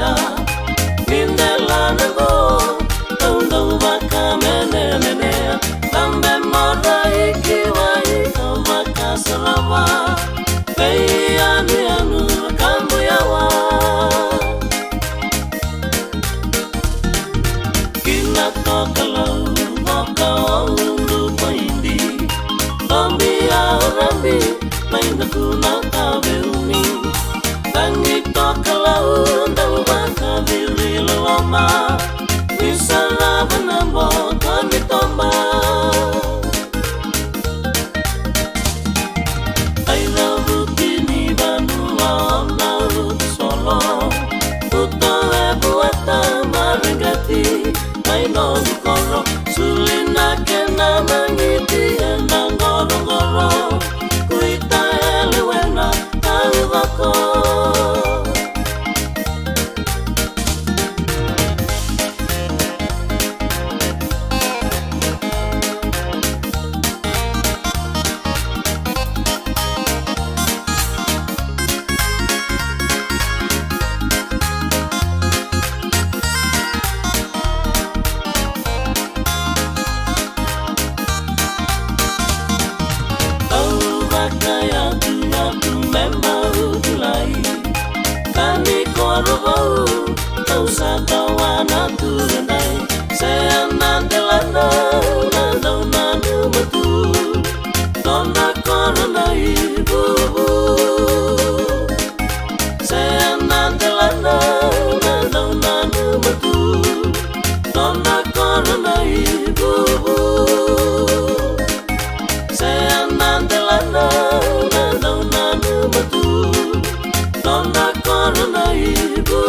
Maria Mindela Nago Tondo Vaka Mene Mene Tambe Mora Ikiwa Ika Vaka Salava Pei Anu Anu Kambuyawa Kina Tokalau Vaka Ondu Paindi Tombi Arambi Maina Kuna Kabeuni Tangi Tokalau Ndalu Vaka Viri Loma Nisara Vanambo Kami Tomba Aira Rutini Vanua Ona Rut Solo Uto Ebuata Marengati Maino Koro Sulina Kena Mangiti Enda Ngoro Ngoro Kuita Elewena Kaluvako Kaya tu memba ulai kani korbo tau satawana turenai saya nandelana nando nanu matu dona koronai bubu saya nandelana nando nanu matu dona koronai bubu saya nandelana Nando nanu matu Dona korona ibu